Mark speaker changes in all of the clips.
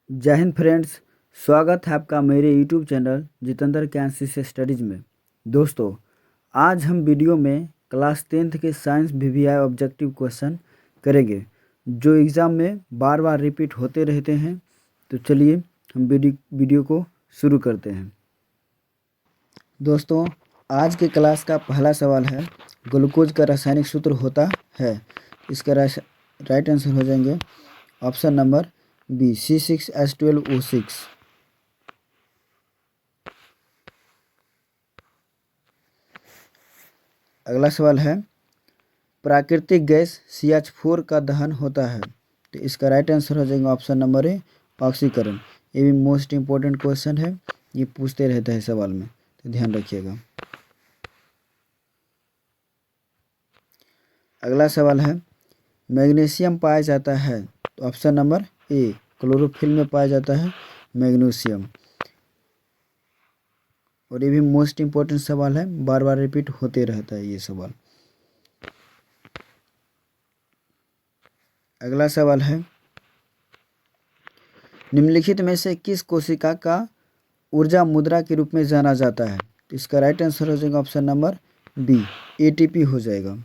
Speaker 1: जय हिंद फ्रेंड्स। स्वागत है आपका मेरे यूट्यूब चैनल जितेंद्र कैंसिस स्टडीज़ में। दोस्तों, आज हम वीडियो में क्लास 10th के साइंस वीवीआई ऑब्जेक्टिव क्वेश्चन करेंगे जो एग्ज़ाम में बार बार रिपीट होते रहते हैं। तो चलिए हम वीडियो को शुरू करते हैं। दोस्तों, आज के क्लास का पहला सवाल है, ग्लूकोज का रासायनिक सूत्र होता है। इसका राइट आंसर हो जाएंगे ऑप्शन नंबर बी C6H12O6। अगला सवाल है, प्राकृतिक गैस CH4 का दहन होता है। तो इसका राइट आंसर हो जाएगा ऑप्शन नंबर ए ऑक्सीकरण। ये भी मोस्ट इम्पोर्टेंट क्वेश्चन है, ये पूछते रहता है सवाल में, तो ध्यान रखिएगा। अगला सवाल है, मैग्नीशियम पाया जाता है। तो ऑप्शन नंबर ए क्लोरोफिल में पाया जाता है मैग्नीशियम। और ये भी मोस्ट इम्पोर्टेंट सवाल है, बार बार रिपीट होते रहता है ये सवाल। अगला सवाल है, निम्नलिखित में से किस कोशिका का ऊर्जा मुद्रा के रूप में जाना जाता है। तो इसका राइट आंसर हो जाएगा ऑप्शन नंबर बी ATP हो जाएगा।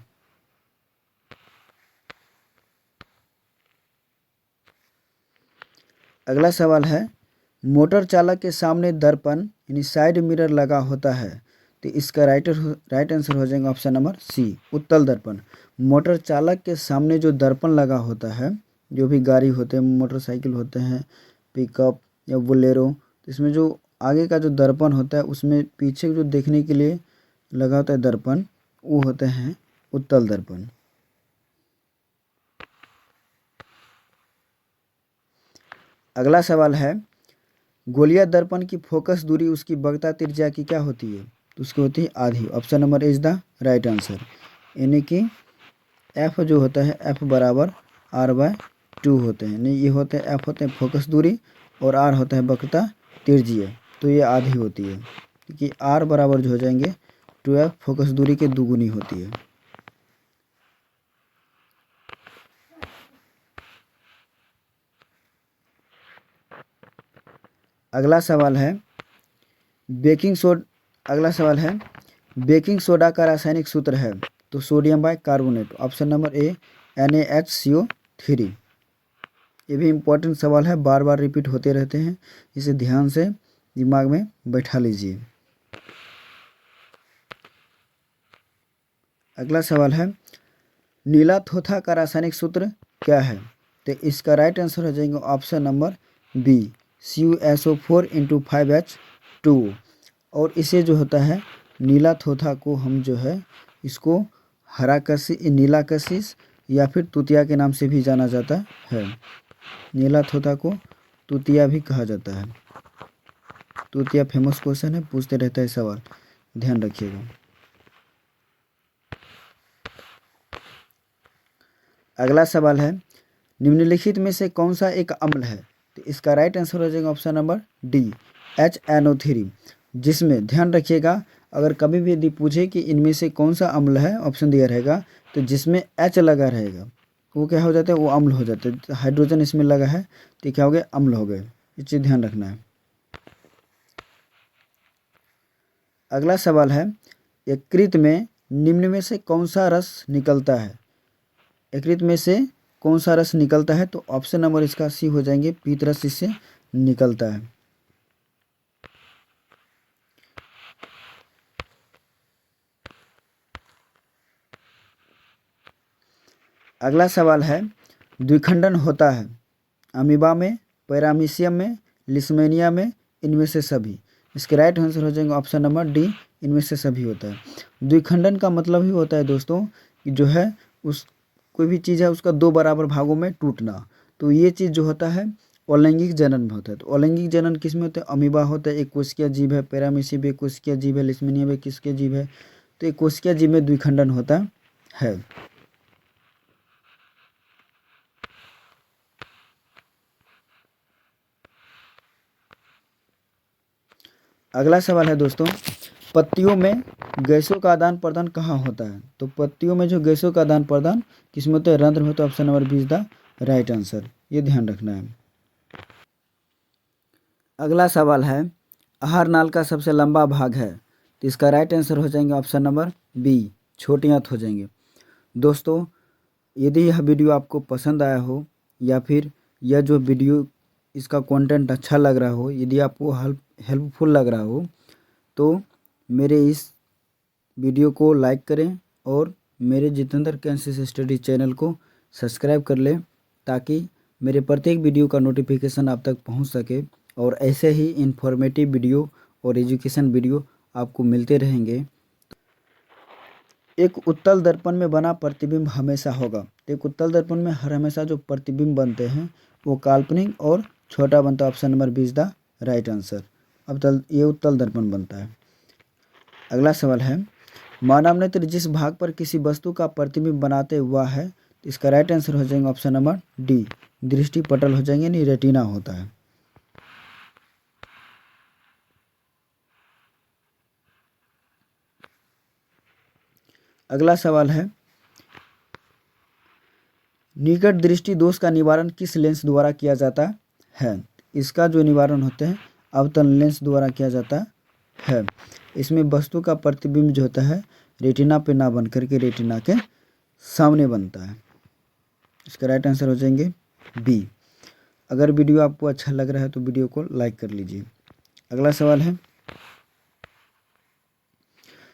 Speaker 1: अगला सवाल है, मोटर चालक के सामने दर्पण यानी साइड मिरर लगा होता है। तो इसका राइट आंसर हो जाएगा ऑप्शन नंबर सी उत्तल दर्पण। मोटर चालक के सामने जो दर्पण लगा होता है, जो भी गाड़ी होते हैं, मोटरसाइकिल होते हैं, पिकअप या बोलेरो, तो इसमें जो आगे का जो दर्पण होता है, उसमें पीछे जो देखने के लिए लगा होता है दर्पण, वो होते हैं उत्तल दर्पण। अगला सवाल है, गोलीय दर्पण की फोकस दूरी उसकी वक्रता त्रिज्या की क्या होती है। तो उसकी होती है आधी। Option number is the right answer. यानी कि एफ जो होता है F बराबर R/2 होते हैं। नहीं, ये होते हैं F होते हैं फोकस दूरी और R होता है वक्रता त्रिज्या। तो ये आधी होती है, क्योंकि R बराबर जो हो जाएंगे 2F फोकस दूरी के दुगुनी होती है। अगला सवाल है, बेकिंग सोडा का रासायनिक सूत्र है। तो sodium bicarbonate. Option number A NaHCO3। ये भी इम्पोर्टेंट सवाल है, बार बार रिपीट होते रहते हैं, इसे ध्यान से दिमाग में बैठा लीजिए। अगला सवाल है, नीला थोथा का रासायनिक सूत्र क्या है। तो इसका राइट आंसर हो जाएंगे option number B CuSO4 × 5H2। और इसे जो होता है नीला थोथा को हम जो है इसको नीला कशिश या फिर तुतिया के नाम से भी जाना जाता है। नीला थोथा को तुतिया भी कहा जाता है। तुतिया फेमस क्वेश्चन है, पूछते रहता है सवाल, ध्यान रखिएगा। अगला सवाल है, निम्नलिखित में से कौन सा एक अम्ल है। तो इसका राइट आंसर हो जाएगा ऑप्शन नंबर डी HNO3। जिसमें ध्यान रखिएगा, अगर कभी भी यदि पूछे कि इनमें से कौन सा अम्ल है, ऑप्शन दिया रहेगा, तो जिसमें H लगा रहेगा वो क्या हो जाता है, वो अम्ल हो जाता है। हाइड्रोजन इसमें लगा है तो क्या हो गया, अम्ल हो गए। ये चीज़ ध्यान रखना है। अगला सवाल है, यकृत में निम्न में से कौन सा रस निकलता है। यकृत में से कौन सा रस निकलता है। तो ऑप्शन नंबर इसका सी हो जाएंगे, पीत रस इससे निकलता है। अगला सवाल है, द्विखंडन होता है अमीबा में, पैरामीशियम में, लिस्मेनिया में, इनमें से सभी। इसके राइट आंसर हो जाएंगे ऑप्शन नंबर डी इनमें से सभी होता है। द्विखंडन का मतलब ही होता है दोस्तों कि जो है उस कोई भी चीज़ है उसका दो बराबर भागों में टूटना। तो ये चीज़ जो होता है अलैंगिक जनन में होता है। तो अलैंगिक जनन किस में होता है, अमीबा होता है, एक कोशिकीय जीव है, पैरामीशियम एक कोशिकीय जीव है, लिस्मेनिया में किसके जीव है, तो एक कोशिकीय जीव में द्विखंडन होता है। अगला सवाल है दोस्तों, पत्तियों में गैसों का आदान प्रदान कहाँ होता है। तो पत्तियों में जो गैसों का आदान प्रदान किसमें होता है, रंध्र में होता है। Option number B is the right answer, ये ध्यान रखना है। अगला सवाल है, आहार नाल का सबसे लंबा भाग है, तो इसका राइट आंसर हो जाएंगे ऑप्शन नंबर बी, छोटी आंत हो जाएंगे। दोस्तों, यदि यह वीडियो आपको पसंद आया हो या फिर यह जो वीडियो इसका कंटेंट अच्छा लग रहा हो, यदि आपको हेल्पफुल लग रहा हो, तो मेरे इस वीडियो को लाइक करें और मेरे जितेंद्र कैंसिस स्टडी चैनल को सब्सक्राइब कर लें, ताकि मेरे प्रत्येक वीडियो का नोटिफिकेशन आप तक पहुंच सके और ऐसे ही इन्फॉर्मेटिव वीडियो और एजुकेशन वीडियो आपको मिलते रहेंगे। एक उत्तल दर्पण में बना प्रतिबिंब हमेशा होगा। एक उत्तल दर्पण में हर हमेशा जो प्रतिबिंब बनते हैं वो काल्पनिक और छोटा बनता है। Option number B is the right answer. अब ये उत्तल दर्पण बनता है। अगला सवाल है, मानव नेत्र जिस भाग पर किसी वस्तु का प्रतिबिंब बनाते हुआ है, इसका राइट आंसर हो जाएंगे ऑप्शन नंबर डी, दृष्टि पटल हो जाएंगे, नहीं रेटिना होता है। अगला सवाल है, निकट दृष्टि दोष का निवारण किस लेंस द्वारा किया जाता है? इसका जो निवारण होते हैं अवतल लेंस द्वारा किया जाता है। इसमें वस्तु का प्रतिबिंब जो होता है रेटिना पे ना बन करके रेटिना के सामने बनता है। इसका राइट आंसर हो जाएंगे बी। अगर वीडियो आपको अच्छा लग रहा है तो वीडियो को लाइक कर लीजिए। अगला सवाल है,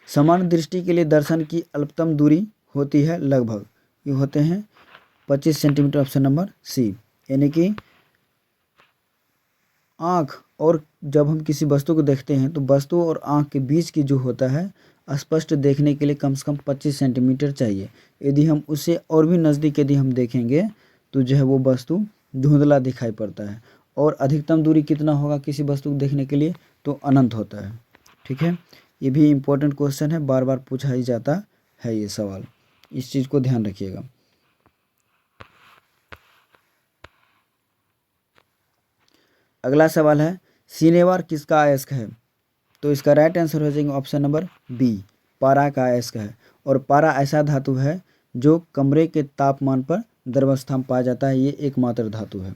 Speaker 1: समान दृष्टि के लिए दर्शन की अल्पतम दूरी होती है लगभग, ये होते हैं 25 सेंटीमीटर। ऑप्शन नंबर सी, यानी कि आँख और जब हम किसी वस्तु को देखते हैं तो वस्तु और आँख के बीच की जो होता है स्पष्ट देखने के लिए कम से कम 25 सेंटीमीटर चाहिए। यदि हम उससे और भी नज़दीक यदि हम देखेंगे तो जो है वो वस्तु धुंधला दिखाई पड़ता है। और अधिकतम दूरी कितना होगा किसी वस्तु को देखने के लिए, तो अनंत होता है। ठीक है, ये भी इम्पोर्टेंट क्वेश्चन है, बार बार पूछा ही जाता है ये सवाल, इस चीज़ को ध्यान रखिएगा। अगला सवाल है, सिनेवार किसका अयस्क है? तो इसका राइट आंसर हो जाएगा ऑप्शन नंबर बी, पारा का अयस्क है। और पारा ऐसा धातु है जो कमरे के तापमान पर द्रवस्था में पाया जाता है, ये एकमात्र धातु है।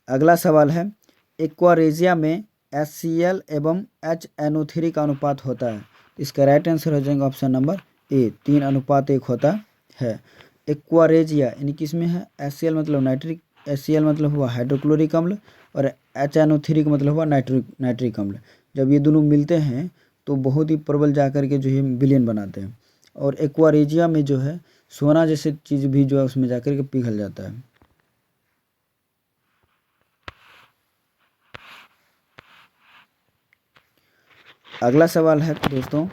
Speaker 1: अगला सवाल है, एक्वारेजिया में HCl एवं HNO3 का अनुपात होता है। इसका राइट आंसर हो जाएगा ऑप्शन नंबर ए, 3:1 होता है। एक्वारेजिया यानी कि इसमें है HCl मतलब नाइट्रिक, HCl मतलब हुआ हाइड्रोक्लोरिक अम्ल और HNO3 का मतलब हुआ नाइट्रिक अम्ल। जब ये दोनों मिलते हैं तो बहुत ही प्रबल जाकर के जो है विलयन बनाते हैं। और एक्वारेजिया में जो है सोना जैसे चीज़ भी जो है उसमें जाकर के पिघल जाता है। अगला सवाल है दोस्तों,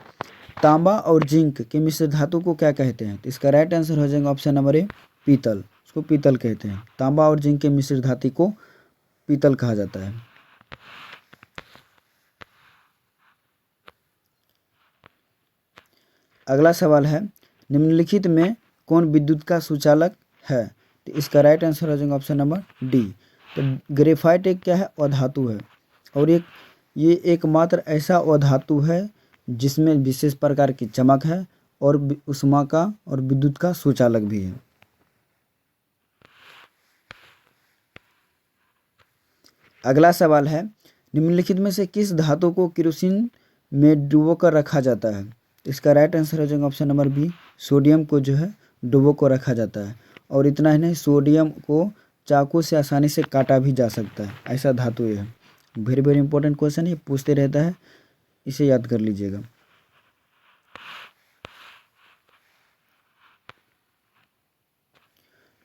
Speaker 1: तांबा और जिंक के मिश्र धातु को क्या कहते हैं? तो इसका राइट आंसर हो जाएगा ऑप्शन नंबर ए, पीतल। उसको पीतल कहते हैं। तांबा और जिंक के मिश्र धातु को पीतल कहा जाता है। अगला सवाल है, निम्नलिखित में कौन विद्युत का सुचालक है? तो इसका राइट आंसर हो जाएगा ऑप्शन नंबर डी। तो ग्रेफाइट एक क्या है, अधातु है और ये एकमात्र ऐसा अधातु है जिसमें विशेष प्रकार की चमक है और उष्मा का और विद्युत का सुचालक भी है। अगला सवाल है, निम्नलिखित में से किस धातु को केरोसिन में डुबोकर रखा जाता है? इसका राइट आंसर हो जाएगा ऑप्शन नंबर बी, सोडियम को जो है डुबो को रखा जाता है। और इतना ही नहीं, सोडियम को चाकू से आसानी से काटा भी जा सकता है, ऐसा धातु है। वेरी वेरी इंपॉर्टेंट क्वेश्चन है, पूछते रहता है, इसे याद कर लीजिएगा।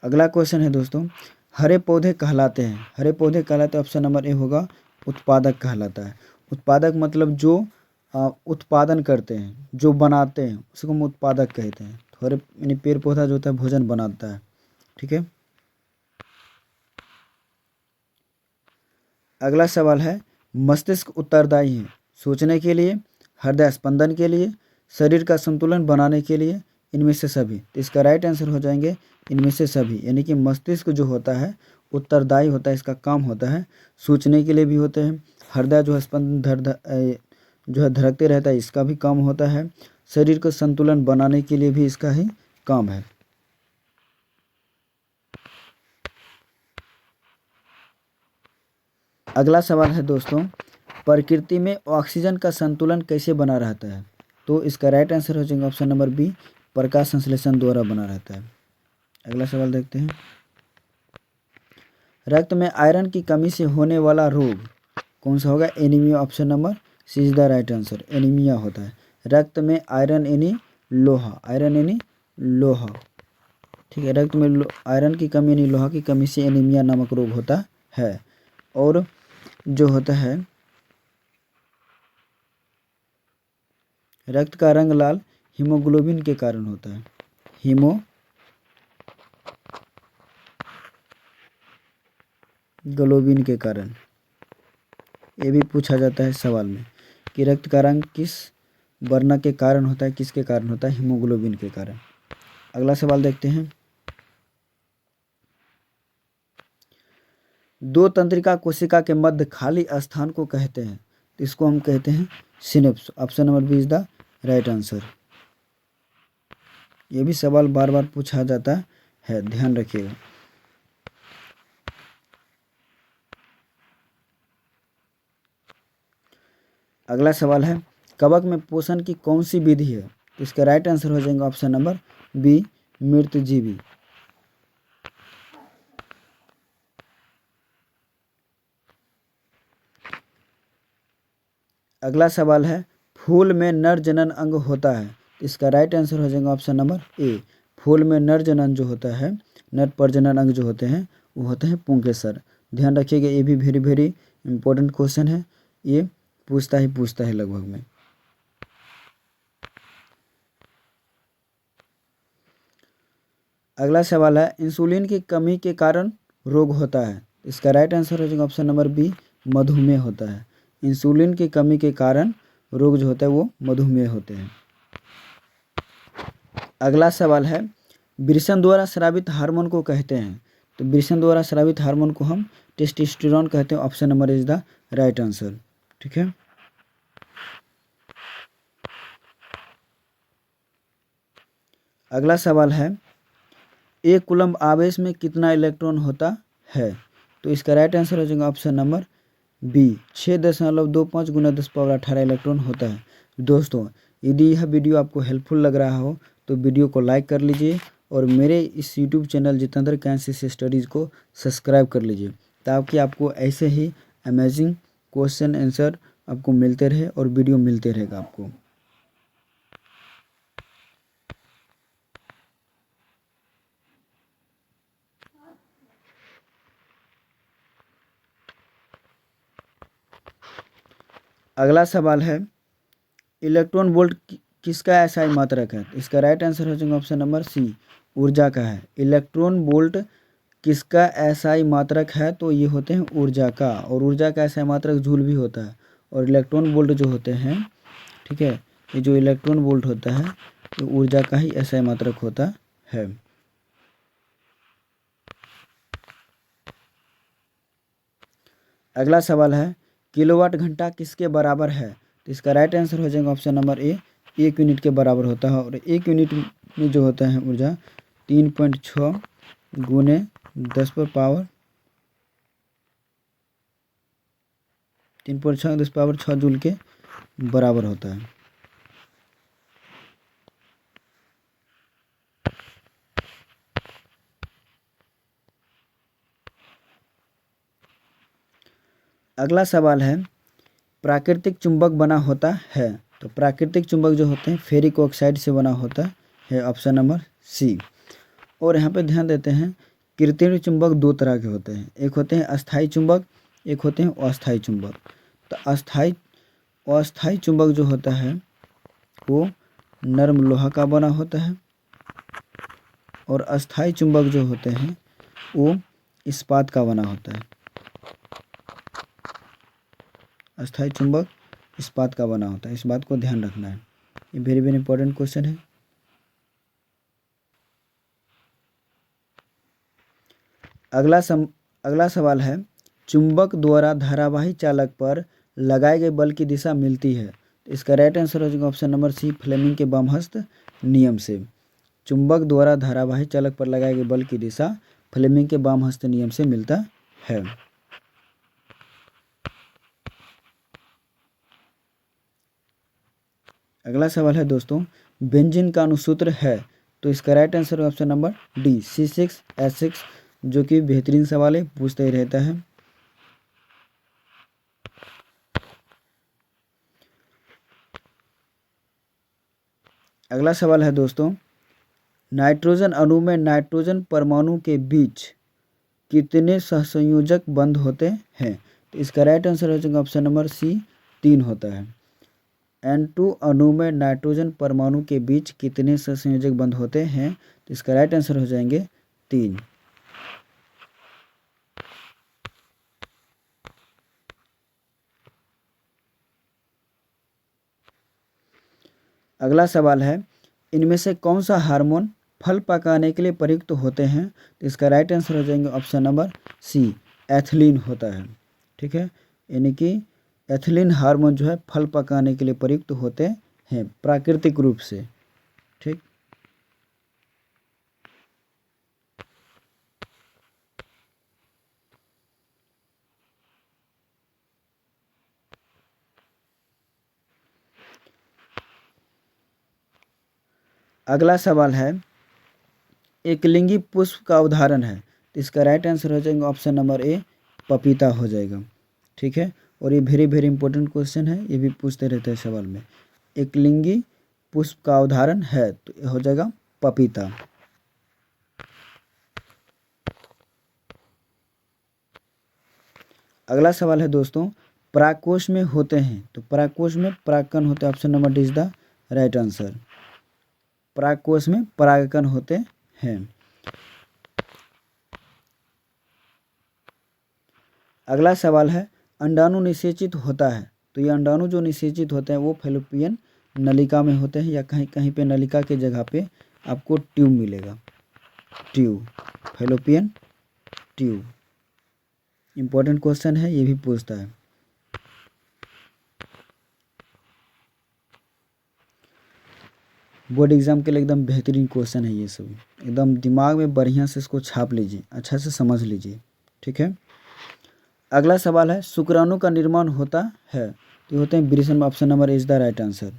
Speaker 1: अगला क्वेश्चन है दोस्तों, हरे पौधे कहलाते हैं। हरे पौधे कहलाते हैं, ऑप्शन नंबर ए होगा उत्पादक कहलाता है। उत्पादक मतलब जो उत्पादन करते हैं, जो बनाते हैं, उसको हम उत्पादक कहते हैं। तो हरे यानी पेड़ पौधा जो होता है भोजन बनाता है। ठीक है, अगला सवाल है, मस्तिष्क उत्तरदायी है सोचने के लिए, हृदय स्पंदन के लिए, शरीर का संतुलन बनाने के लिए, इनमें से सभी। तो इसका राइट आंसर हो जाएंगे इनमें से सभी। यानी कि मस्तिष्क जो होता है उत्तरदायी होता है, इसका काम होता है सोचने के लिए भी होते हैं। हृदय जो है स्पंदन जो है धड़कते रहता है, इसका भी काम होता है। शरीर का संतुलन बनाने के लिए भी इसका ही काम है। अगला सवाल है दोस्तों, प्रकृति में ऑक्सीजन का संतुलन कैसे बना रहता है? तो इसका राइट आंसर हो जाएगा ऑप्शन नंबर बी, प्रकाश संश्लेषण द्वारा बना रहता है। अगला सवाल देखते हैं, रक्त में आयरन की कमी से होने वाला रोग कौन सा होगा? Anaemia. Option number C is the right answer, anaemia होता है। रक्त में आयरन यानी लोहा, आयरन यानी लोहा, ठीक है। रक्त में आयरन की कमी यानी लोहा की कमी से एनीमिया नामक रोग होता है। और जो होता है रक्त का रंग लाल हीमोग्लोबिन के कारण होता है, हीमोग्लोबिन के कारण। ये भी पूछा जाता है सवाल में कि रक्त का रंग किस वर्ण के कारण होता है, किसके कारण होता है? हीमोग्लोबिन के कारण। अगला सवाल देखते हैं, दो तंत्रिका कोशिका के मध्य खाली स्थान को कहते हैं, तो इसको हम कहते हैं synapse. Option number B is the right answer. ये भी सवाल बार बार पूछा जाता है, ध्यान रखिएगा। अगला सवाल है, कवक में पोषण की कौन सी विधि है? तो इसका राइट आंसर हो जाएगा ऑप्शन नंबर बी, मृतजीवी। अगला सवाल है, फूल में नर जनन अंग होता है, इसका राइट आंसर हो जाएगा ऑप्शन नंबर ए, फूल में नर जनन जो होता है, नर प्रजनन अंग जो होते हैं वो होते हैं पुंकेसर। ध्यान रखिएगा, ये भी वेरी वेरी इंपॉर्टेंट क्वेश्चन है, ये पूछता है लगभग में। अगला सवाल है, इंसुलिन की कमी के कारण रोग होता है, इसका राइट आंसर हो जाएगा ऑप्शन नंबर बी, मधुमेह होता है। इंसुलिन की कमी के कारण रोग जो होता है वो मधुमेह होते हैं। अगला सवाल है, वृषण द्वारा स्रावित हार्मोन को कहते हैं, तो वृषण द्वारा स्रावित हार्मोन को हम टेस्टोस्टेरोन कहते हैं। Option number is the right answer, ठीक है। अगला सवाल है, एक कूलम्ब आवेश में कितना इलेक्ट्रॉन होता है? तो इसका राइट आंसर हो जाएगा ऑप्शन नंबर बी, 6.25 गुना 10⁻18 इलेक्ट्रॉन होता है। दोस्तों, यदि यह वीडियो आपको हेल्पफुल लग रहा हो तो वीडियो को लाइक कर लीजिए और मेरे इस यूट्यूब चैनल जितेंद्र कैंसिस स्टडीज़ को सब्सक्राइब कर लीजिए, ताकि आपको ऐसे ही अमेजिंग क्वेश्चन आंसर आपको मिलते रहे और वीडियो मिलते रहेगा आपको। अगला सवाल है, इलेक्ट्रॉन वोल्ट किसका एसआई मात्रक है? इसका राइट आंसर हो जाएगा ऑप्शन नंबर सी, ऊर्जा का है। इलेक्ट्रॉन वोल्ट किसका एसआई मात्रक है? तो ये होते हैं ऊर्जा का, और ऊर्जा का एसआई मात्रक जूल भी होता है। और इलेक्ट्रॉन वोल्ट जो होते हैं, ठीक है, ये जो इलेक्ट्रॉन वोल्ट होता है ये ऊर्जा का ही एसआई मात्रक होता है। अगला सवाल है, किलोवाट घंटा किसके बराबर है? तो इसका राइट आंसर हो जाएगा ऑप्शन नंबर ए, 1 यूनिट के बराबर होता है। और 1 यूनिट में जो होता है ऊर्जा 3.6 गुने 10 पर पावर 3.6 जूल के बराबर होता है। अगला सवाल है, प्राकृतिक चुंबक बना होता है, तो प्राकृतिक चुंबक जो होते हैं फेरिक ऑक्साइड से बना होता है। Option number C. और यहाँ पे ध्यान देते हैं, कृत्रिम चुंबक दो तरह के होते हैं, एक होते हैं अस्थायी चुंबक, एक होते हैं अस्थायी चुंबक। तो अस्थायी चुंबक जो होता है वो नरम लोहा का बना होता है, और अस्थायी चुंबक जो होते हैं वो इस्पात का बना होता है। अस्थायी चुंबक इस्पात का बना होता है, इस बात को ध्यान रखना है, ये वेरी वेरी इंपॉर्टेंट क्वेश्चन है। अगला सवाल है, चुंबक द्वारा धारावाही चालक पर लगाए गए बल की दिशा मिलती है, तो इसका राइट आंसर हो जाएगा ऑप्शन नंबर सी, फ्लेमिंग के वामहस्त नियम से। चुंबक द्वारा धारावाही चालक पर लगाए गए बल की दिशा फ्लेमिंग के वामहस्त नियम से मिलता है। अगला सवाल है दोस्तों, बेंजीन का अणुसूत्र है, तो इसका राइट आंसर है ऑप्शन नंबर डी C6H6, जो कि बेहतरीन सवाल है, पूछता ही रहता है। अगला सवाल है दोस्तों, नाइट्रोजन अणु में नाइट्रोजन परमाणु के बीच कितने सहसंयोजक बंध होते हैं? तो इसका राइट आंसर हो जाएगा ऑप्शन नंबर सी 3 होता है। N2 अणु में नाइट्रोजन परमाणु के बीच कितने सहसंयोजक बंध होते हैं? तो इसका राइट आंसर हो जाएंगे 3। अगला सवाल है, इनमें से कौन सा हार्मोन फल पकाने के लिए प्रयुक्त होते हैं? तो इसका राइट आंसर हो जाएंगे ऑप्शन नंबर सी एथिलीन होता है। ठीक है, यानी कि एथिलीन हार्मोन जो है फल पकाने के लिए प्रयुक्त होते हैं प्राकृतिक रूप से। ठीक, अगला सवाल है, एकलिंगी पुष्प का उदाहरण है, तो इसका राइट आंसर हो जाएगा ऑप्शन नंबर ए पपीता हो जाएगा। ठीक है, और ये वेरी वेरी इंपॉर्टेंट क्वेश्चन है, ये भी पूछते रहते हैं सवाल में। एकलिंगी पुष्प का उदाहरण है, तो ये हो जाएगा पपीता। अगला सवाल है दोस्तों, परागकोश में होते हैं, तो परागकोश में परागकण होते हैं, option number D is the right answer. परागकोश में परागकण होते हैं। अगला सवाल है, अंडाणु निषेचित होता है, तो ये अंडाणु जो निषेचित होते हैं वो फैलोपियन नलिका में होते हैं, या कहीं कहीं पे नलिका के जगह पे आपको ट्यूब मिलेगा, tube, fallopian tube. Important question है, ये भी पूछता है। बोर्ड एग्जाम के लिए एकदम बेहतरीन क्वेश्चन है ये सब, एकदम दिमाग में बढ़िया से इसको छाप लीजिए, अच्छा से समझ लीजिए। ठीक है, अगला सवाल है, शुक्राणु का निर्माण होता है, तो ये होते हैं वृषण, option number is the right answer.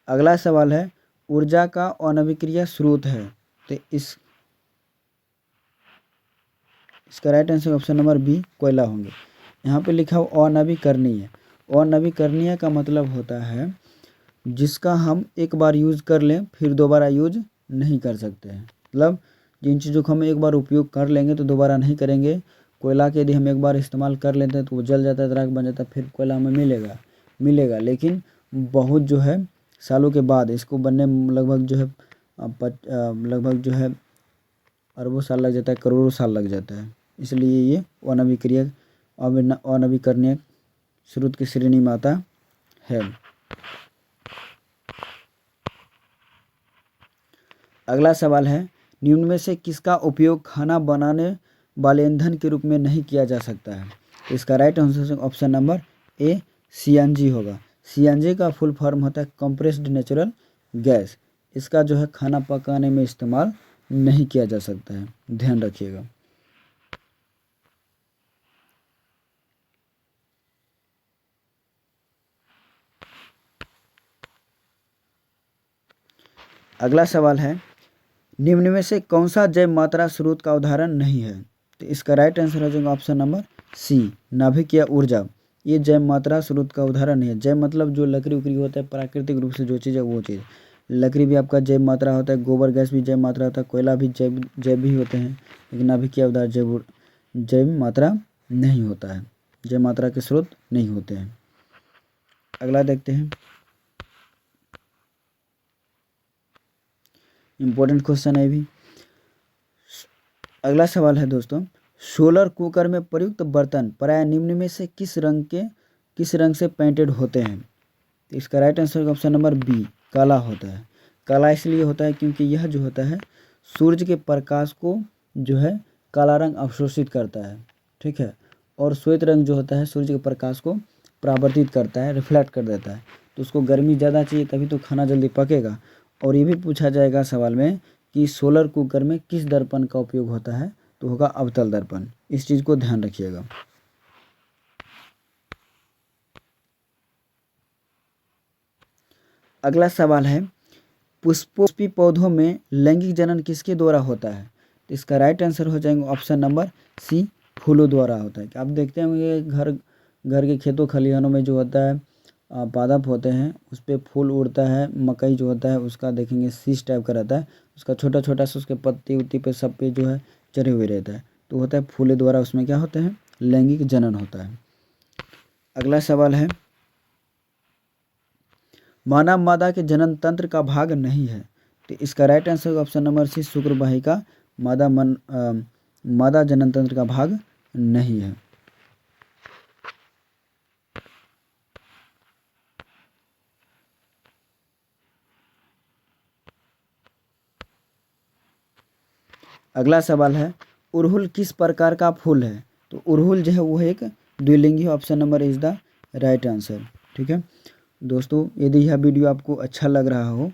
Speaker 1: अगला सवाल है, ऊर्जा का अनविक्रिय स्रोत है, तो इसका right answer option number B कोयला होंगे। यहाँ पे लिखा हुआ अनवीकरणीय, अनवीकरणीय का मतलब होता है जिसका हम एक बार यूज कर लें फिर दोबारा यूज नहीं कर सकते हैं, मतलब जिन चीज़ों को हम एक बार उपयोग कर लेंगे तो दोबारा नहीं करेंगे। कोयला के यदि हम एक बार इस्तेमाल कर लेते हैं तो वो जल जाता है, राख बन जाता है, फिर कोयला हमें मिलेगा, लेकिन बहुत जो है सालों के बाद इसको बनने में लगभग जो है अरबों साल लग जाता है, करोड़ों साल लग जाता है, इसलिए ये अनवीकरणीय स्रोत की श्रेणी में आता है। अगला सवाल है, निम्न में से किसका उपयोग खाना बनाने वाले ईंधन के रूप में नहीं किया जा सकता है? तो इसका right answer option number A CNG होगा। CNG का फुल फॉर्म होता है कंप्रेस्ड नेचुरल गैस। इसका जो है खाना पकाने में इस्तेमाल नहीं किया जा सकता है, ध्यान रखिएगा। अगला सवाल है, निम्न में से कौन सा जैव मात्रा स्रोत का उदाहरण नहीं है? तो इसका राइट आंसर हो जाएगा ऑप्शन नंबर सी नाभिक या ऊर्जा। ये जैव मात्रा स्रोत का उदाहरण नहीं है। जैव मतलब जो लकड़ी उकड़ी होता है प्राकृतिक रूप से जो चीज़ है वो चीज़। लकड़ी भी आपका जैव मात्रा होता है, गोबर गैस भी जैव मात्रा होता है, कोयला भी जैव भी होते हैं, लेकिन नाभिक या उदाहरण जैव मात्रा नहीं होता है, जैव मात्रा के स्रोत नहीं होते हैं। अगला देखते हैं, इम्पोर्टेंट क्वेश्चन है भी। अगला सवाल है दोस्तों, सोलर कुकर में प्रयुक्त बर्तन प्राय निम्न में से किस रंग से पेंटेड होते हैं? तो इसका right answer option number B काला होता है। काला इसलिए होता है क्योंकि यह जो होता है सूर्य के प्रकाश को जो है काला रंग अवशोषित करता है। ठीक है, और श्वेत रंग जो होता है सूर्य के प्रकाश को परावर्तित करता है, रिफ्लेक्ट कर देता है, तो उसको गर्मी ज़्यादा चाहिए तभी तो खाना जल्दी पकेगा। और ये भी पूछा जाएगा सवाल में कि सोलर कुकर में किस दर्पण का उपयोग होता है, तो होगा अवतल दर्पण। इस चीज़ को ध्यान रखिएगा। अगला सवाल है, पुष्पी पौधों में लैंगिक जनन किसके द्वारा होता है? तो इसका राइट आंसर हो जाएंगे ऑप्शन नंबर सी, फूलों द्वारा होता है। आप देखते होंगे घर के खेतों खलिहानों में जो होता है पादप होते हैं, उस पर फूल उड़ता है। मकई जो होता है उसका देखेंगे सीस टाइप का रहता है, उसका छोटा छोटा सा उसके पत्ती उत्ती पे सब पे जो है चढ़े हुए रहता है, तो होता है फूलों द्वारा। उसमें क्या होता है? लैंगिक जनन होता है। अगला सवाल है, मानव मादा के जनन तंत्र का भाग नहीं है। तो इसका right answer option number C, शुक्र वाहिका मादा जनन तंत्र का भाग नहीं है। अगला सवाल है, उड़हुल किस प्रकार का फूल है? तो उड़हुल जो है वो एक द्विलिंगी, option number is the right answer. ठीक है दोस्तों, यदि यह वीडियो आपको अच्छा लग रहा हो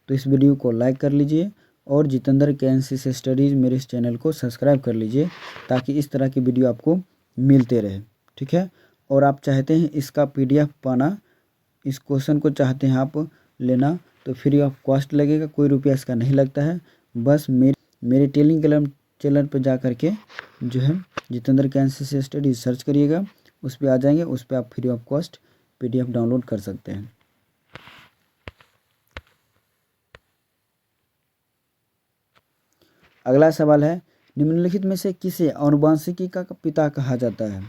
Speaker 1: तो इस वीडियो को लाइक कर लीजिए और जितेंद्र के एनसीसी स्टडीज़ मेरे इस चैनल को सब्सक्राइब कर लीजिए, ताकि इस तरह की वीडियो आपको मिलते रहे। ठीक है, और आप चाहते हैं इसका PDF पाना, इस क्वेश्चन को चाहते हैं आप लेना, तो फ्री ऑफ कॉस्ट लगेगा, कोई रुपया इसका नहीं लगता है। बस मेरे टेलीग्राम चैनल पर जा कर के जो है जितेंद्र के एनसीसी स्टडीज सर्च करिएगा, उस पर आ जाएंगे, उस पर आप free of cost PDF download कर सकते हैं। अगला सवाल है, निम्नलिखित में से किसे आनुवंशिकी का पिता कहा जाता है?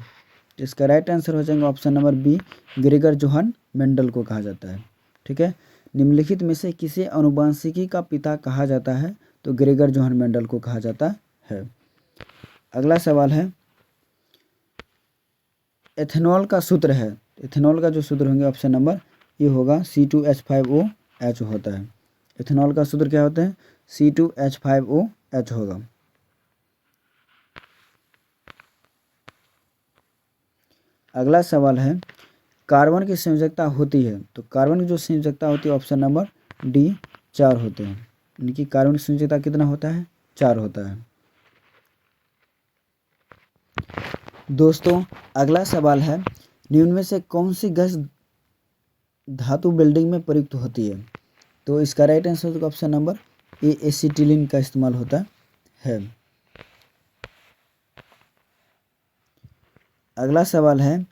Speaker 1: तो इसका राइट आंसर हो जाएगा option number B, Gregor Johann Mendel को कहा जाता है। ठीक है, निम्नलिखित में से किसे आनुवंशिकी का पिता कहा जाता है? तो ग्रेगर जोहान मेंडल को कहा जाता है। अगला सवाल है, एथेनॉल का सूत्र है। एथेनॉल का जो सूत्र होंगे ऑप्शन नंबर ये होगा C2H5OH होता है। एथेनॉल का सूत्र क्या होता है? C2H5OH होगा। अगला सवाल है, कार्बन की संयोजकता होती है। तो कार्बन की जो संयोजकता होती है ऑप्शन नंबर डी 4 होते हैं, यानी कि कार्बन की संयोजकता कितना होता है? 4 होता है। दोस्तों अगला सवाल है, निम्न में से कौन सी गैस धातु बिल्डिंग में प्रयुक्त होती है? तो इसका right answer option number A, acetylene का इस्तेमाल होता है। अगला सवाल है,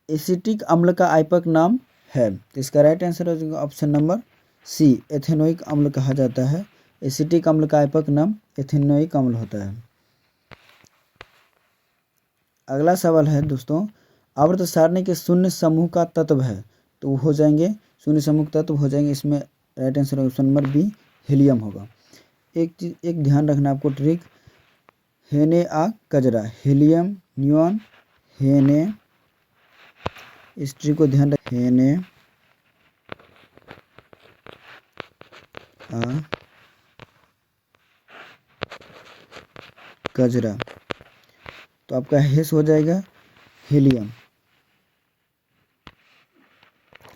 Speaker 1: एसिटिक अम्ल का आइपक नाम है। तो इसका राइट आंसर हो जाएगा ऑप्शन नंबर सी, एथेनोइक अम्ल कहा जाता है। एसिटिक अम्ल का आइपक नाम एथेनोइक अम्ल होता है। अगला सवाल है दोस्तों, आवर्त सारणी के शून्य समूह का तत्व है। तो वो हो जाएंगे शून्य समूह तत्व हो जाएंगे, इसमें right answer option number B, helium होगा। एक ध्यान रखना आपको ट्रिक, हेने आ कजरा, हीलियम नियॉन हेने, इस ट्रिक को ध्यान रखें, हेने आ कजरा, तो आपका हेस हो जाएगा हीलियम,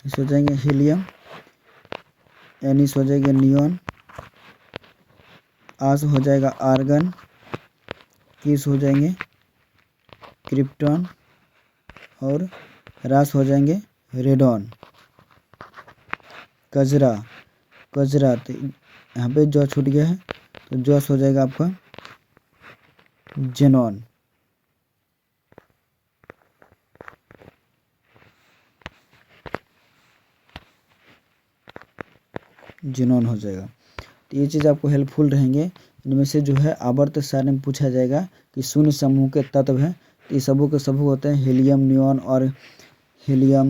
Speaker 1: इस हो जाएंगे हीलियम, एनिस हो जाएगा नियॉन, आस हो जाएगा आर्गन, किस हो जाएंगे क्रिप्टॉन और रास हो जाएंगे रेडॉन। कजरा तो यहाँ पे जॉ छूट गया है, तो जॉस हो जाएगा आपका जेनॉन। जेनॉन हो जाएगा। तो ये चीज़ आपको हेल्पफुल रहेंगे। इनमें से जो है आवर्त सारणी में पूछा जाएगा कि शून्य समूह के तत्व हैं, तो ये सबों के सबू होते हैं हीलियम नियॉन और helium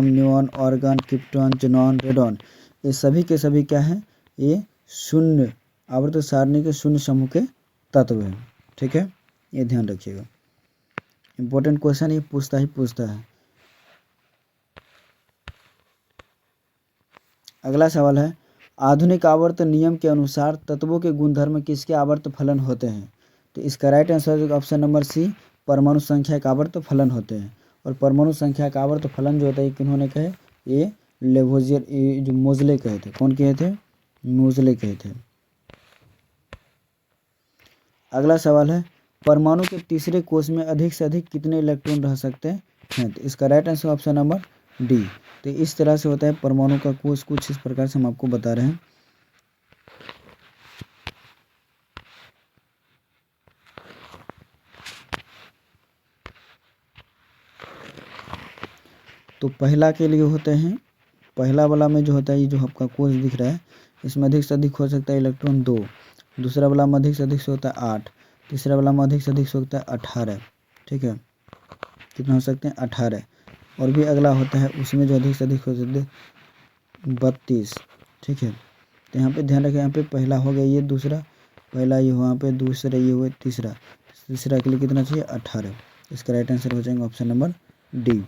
Speaker 1: neon organ krypton xenon radon, ये सभी के सभी क्या हैं? ये शून्य आवर्त सारणी के शून्य समूह के तत्व हैं। ठीक है, ये ध्यान रखिएगा, इंपॉर्टेंट क्वेश्चन ये पूछता है। अगला सवाल है, आधुनिक आवर्त नियम के अनुसार तत्वों के गुणधर्म किसके आवर्त फलन होते हैं? तो इसका right answer option number C, परमाणु संख्या का आवर्त फलन होते हैं। और परमाणु संख्या का आवर्त फलन जो होता है किन्होंने कहे? ये लेवोजियर, ये जो मोजले कहे थे। कौन कहे थे? मोजले कहे थे। अगला सवाल है, परमाणु के तीसरे कोष में अधिक से अधिक कितने इलेक्ट्रॉन रह सकते हैं? तो इसका right answer option number D. तो इस तरह से होता है परमाणु का कोष, कुछ इस प्रकार से हम आपको बता रहे हैं। तो पहला के लिए होते हैं, पहला वाला में जो होता है ये जो आपका कोष दिख रहा है, इसमें अधिक से अधिक हो सकता है इलेक्ट्रॉन 2, दूसरा वाला में अधिक से अधिक से होता है 8, तीसरा वाला में अधिक से अधिक से होता है 18। ठीक है, कितना हो सकते हैं 18। और भी अगला होता है उसमें जो अधिक से अधिक हो सकते हैं 32। ठीक है, तो यहाँ पे ध्यान रखें, यहाँ पे पहला हो गया ये, दूसरा पहला ये वहाँ पे, दूसरा ये हुआ, तीसरा, तीसरा के लिए कितना चाहिए 18। इसका राइट आंसर हो जाएगा ऑप्शन नंबर डी।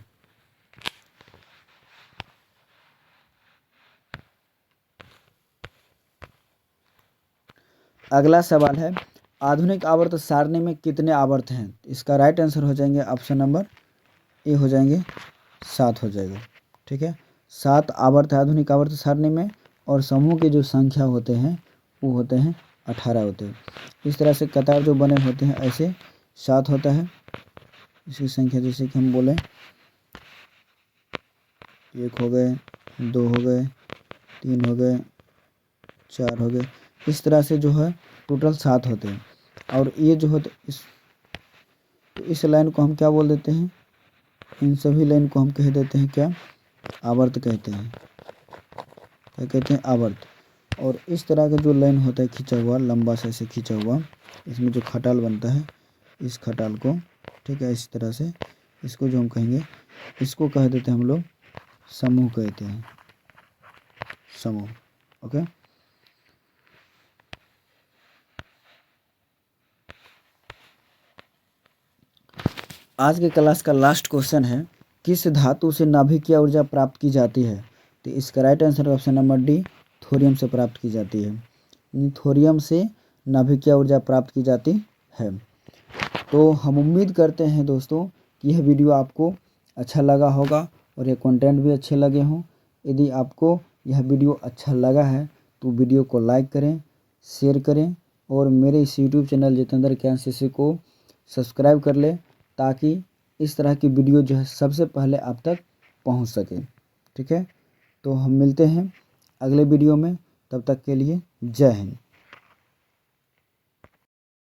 Speaker 1: अगला सवाल है आधुनिक आवर्त सारणी में कितने आवर्त हैं? इसका राइट आंसर हो जाएंगे ऑप्शन नंबर ए हो जाएंगे 7 हो जाएगा। ठीक है, 7 आवर्त है आधुनिक आवर्त सारणी में, और समूह के जो संख्या होते हैं वो होते हैं 18 होते हैं। इस तरह से कतार जो बने होते हैं ऐसे 7 होता है। इसकी संख्या जैसे कि हम बोलें 1 हो गए, 2 हो गए, 3 हो गए, 4 हो गए, इस तरह से जो है टोटल 7 होते हैं। और ये जो होते इस लाइन को हम क्या बोल देते हैं, इन सभी लाइन को हम कह देते हैं क्या, आवर्त कहते हैं। क्या कहते हैं, आवर्त। और इस तरह का जो लाइन होता है खींचा हुआ, लंबा सा ऐसे खींचा हुआ, इसमें जो खटाल बनता है इस खटाल को, ठीक है, इस तरह से इसको जो हम कहेंगे, इसको कह देते हैं हम लोग समूह कहते हैं, समूह। ओके, आज के क्लास का लास्ट क्वेश्चन है किस धातु से नाभिकीय ऊर्जा प्राप्त की जाती है? तो इसका right answer option number D, thorium से प्राप्त की जाती है। थोरियम से नाभिकीय ऊर्जा प्राप्त की जाती है। तो हम उम्मीद करते हैं दोस्तों कि यह वीडियो आपको अच्छा लगा होगा और ये कंटेंट भी अच्छे लगे हों। यदि आपको यह वीडियो अच्छा लगा है तो वीडियो को लाइक करें, शेयर करें और मेरे इस यूट्यूब चैनल जितेंद्र ज्ञान शिष्य को सब्सक्राइब कर लें, ताकि इस तरह की वीडियो जो है सबसे पहले आप तक पहुंच सके। ठीक है, तो हम मिलते हैं अगले वीडियो में, तब तक के लिए जय हिंद।